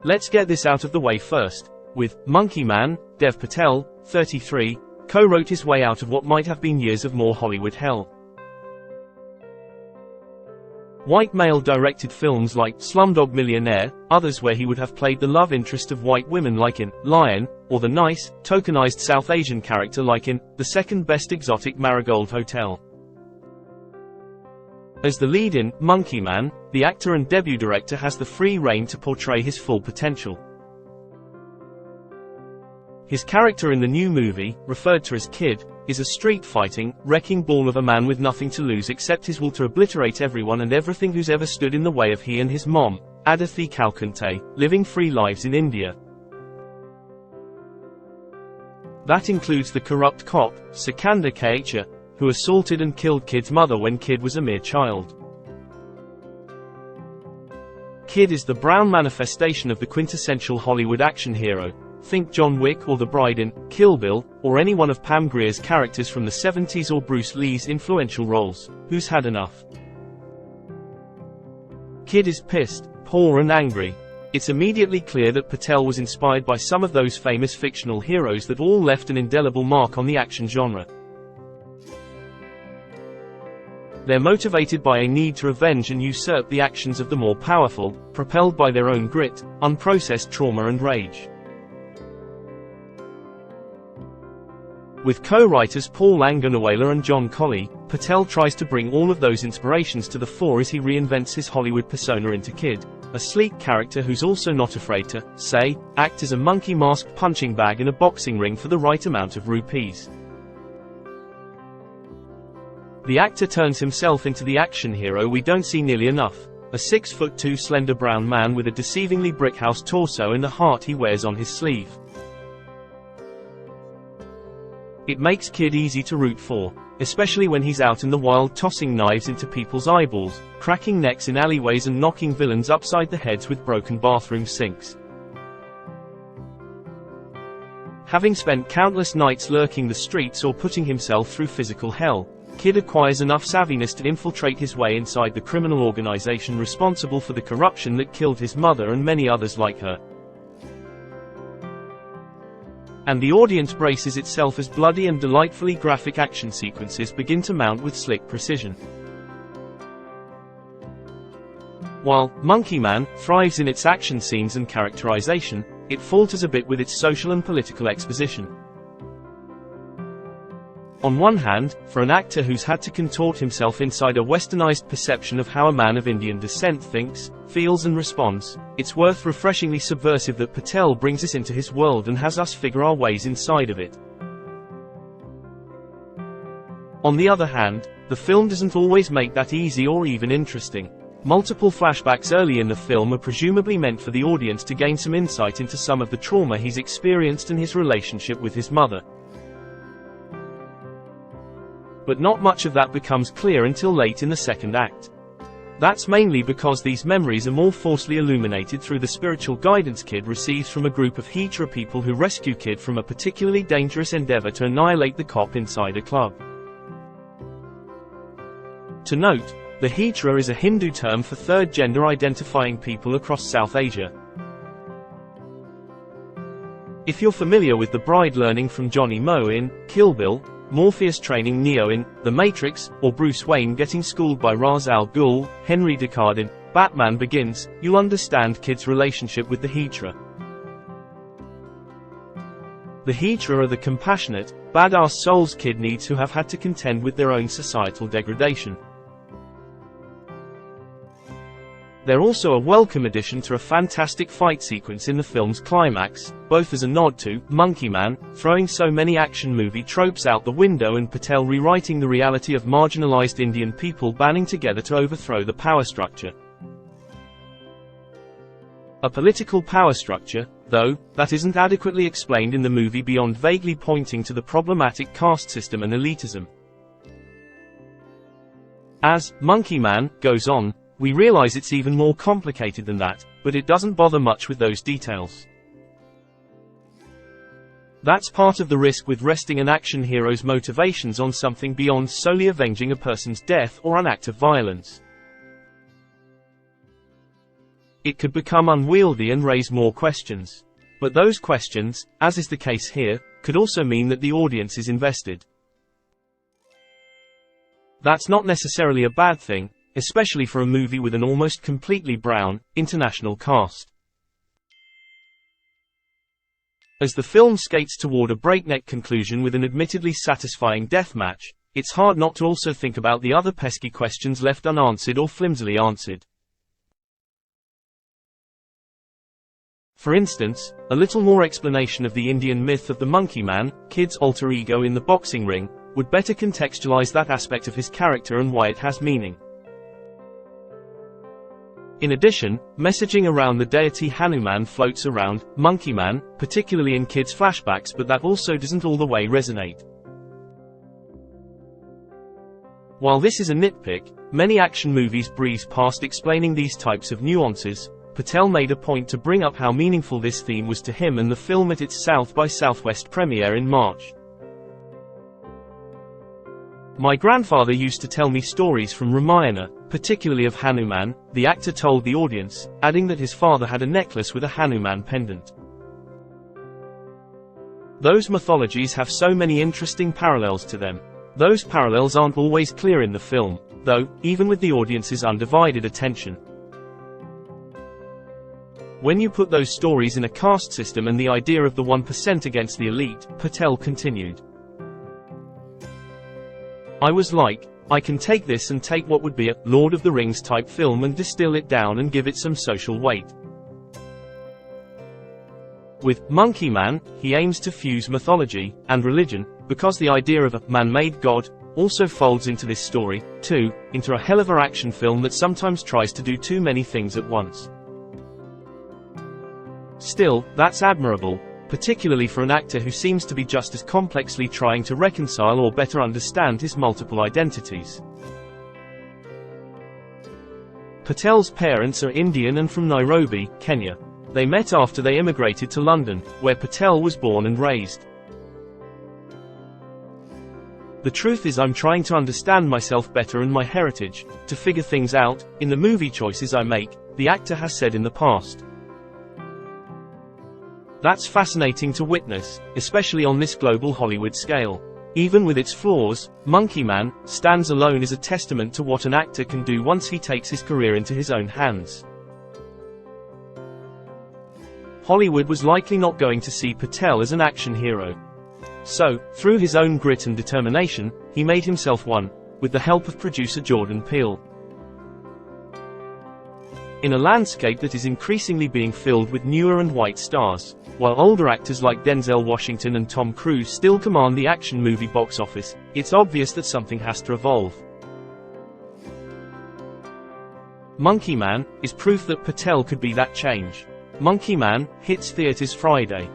Let's get this out of the way first. With Monkey Man, Dev Patel, 33, co-wrote his way out of what might have been years of more Hollywood hell. White male-directed films like Slumdog Millionaire, others where he would have played the love interest of white women like in Lion, or the nice, tokenized South Asian character like in The Second Best Exotic Marigold Hotel. As the lead in Monkey Man, the actor and debut director has the free rein to portray his full potential. His character in the new movie, referred to as Kid, is a street-fighting, wrecking ball of a man with nothing to lose except his will to obliterate everyone and everything who's ever stood in the way of he and his mom, Aditi Kalkante, living free lives in India. That includes the corrupt cop, Sikandar Khacha, who assaulted and killed Kid's mother when Kid was a mere child. Kid is the brown manifestation of the quintessential Hollywood action hero. Think John Wick or The Bride in Kill Bill, or any one of Pam Grier's characters from the 70s or Bruce Lee's influential roles. Who's had enough? Kid is pissed, poor and angry. It's immediately clear that Patel was inspired by some of those famous fictional heroes that all left an indelible mark on the action genre. They're motivated by a need to avenge and usurp the actions of the more powerful, propelled by their own grit, unprocessed trauma and rage. With co-writers Paul Anganwala and John Colley, Patel tries to bring all of those inspirations to the fore as he reinvents his Hollywood persona into Kid, a sleek character who's also not afraid to, say, act as a monkey-masked punching bag in a boxing ring for the right amount of rupees. The actor turns himself into the action hero we don't see nearly enough, a 6'2" slender brown man with a deceivingly brickhouse torso and a heart he wears on his sleeve. It makes Kid easy to root for, especially when he's out in the wild tossing knives into people's eyeballs, cracking necks in alleyways and knocking villains upside the heads with broken bathroom sinks. Having spent countless nights lurking the streets or putting himself through physical hell, Kid acquires enough savviness to infiltrate his way inside the criminal organization responsible for the corruption that killed his mother and many others like her. And the audience braces itself as bloody and delightfully graphic action sequences begin to mount with slick precision. While Monkey Man thrives in its action scenes and characterization, it falters a bit with its social and political exposition. On one hand, for an actor who's had to contort himself inside a westernized perception of how a man of Indian descent thinks, feels and responds, it's worth refreshingly subversive that Patel brings us into his world and has us figure our ways inside of it. On the other hand, the film doesn't always make that easy or even interesting. Multiple flashbacks early in the film are presumably meant for the audience to gain some insight into some of the trauma he's experienced and his relationship with his mother. But not much of that becomes clear until late in the second act. That's mainly because these memories are more forcefully illuminated through the spiritual guidance Kid receives from a group of Hijra people who rescue Kid from a particularly dangerous endeavor to annihilate the cop inside a club. To note, the Hijra is a Hindu term for third gender identifying people across South Asia. If you're familiar with The Bride learning from Johnny Moe in Kill Bill, Morpheus training Neo in The Matrix, or Bruce Wayne getting schooled by Ra's al Ghul, Henry Deckard in Batman Begins, you'll understand Kid's relationship with the Hijra. The Hijra are the compassionate, badass souls Kid needs who have had to contend with their own societal degradation. They're also a welcome addition to a fantastic fight sequence in the film's climax, both as a nod to Monkey Man, throwing so many action movie tropes out the window, and Patel rewriting the reality of marginalized Indian people banding together to overthrow the power structure. A political power structure, though, that isn't adequately explained in the movie beyond vaguely pointing to the problematic caste system and elitism. As Monkey Man goes on, we realize it's even more complicated than that, but it doesn't bother much with those details. That's part of the risk with resting an action hero's motivations on something beyond solely avenging a person's death or an act of violence. it could become unwieldy and raise more questions. But those questions, as is the case here, could also mean that the audience is invested. That's not necessarily a bad thing, especially for a movie with an almost completely brown, international cast. As the film skates toward a breakneck conclusion with an admittedly satisfying deathmatch, it's hard not to also think about the other pesky questions left unanswered or flimsily answered. For instance, a little more explanation of the Indian myth of the Monkey Man, Kid's alter ego in the boxing ring, would better contextualize that aspect of his character and why it has meaning. In addition, messaging around the deity Hanuman floats around Monkey Man, particularly in Kid's flashbacks, but that also doesn't all the way resonate. While this is a nitpick, many action movies breeze past explaining these types of nuances. Patel made a point to bring up how meaningful this theme was to him and the film at its South by Southwest premiere in March. My grandfather used to tell me stories from Ramayana, particularly of Hanuman, the actor told the audience, adding that his father had a necklace with a Hanuman pendant. Those mythologies have so many interesting parallels to them. Those parallels aren't always clear in the film, though, even with the audience's undivided attention. When you put those stories in a caste system and the idea of the 1% against the elite, Patel continued. I was like, I can take this and take what would be a Lord of the Rings type film and distill it down and give it some social weight. With Monkey Man, he aims to fuse mythology and religion, because the idea of a man-made god also folds into this story, too, into a hell of an action film that sometimes tries to do too many things at once. Still, that's admirable, particularly for an actor who seems to be just as complexly trying to reconcile or better understand his multiple identities. Patel's parents are Indian and from Nairobi, Kenya. They met after they immigrated to London, where Patel was born and raised. The truth is, I'm trying to understand myself better and my heritage, to figure things out, in the movie choices I make, the actor has said in the past. That's fascinating to witness, especially on this global Hollywood scale. Even with its flaws, Monkey Man stands alone as a testament to what an actor can do once he takes his career into his own hands. Hollywood was likely not going to see Patel as an action hero. So, through his own grit and determination, he made himself one, with the help of producer Jordan Peele. In a landscape that is increasingly being filled with newer and white stars, while older actors like Denzel Washington and Tom Cruise still command the action movie box office, it's obvious that something has to evolve. Monkey Man is proof that Patel could be that change. Monkey Man hits theaters Friday.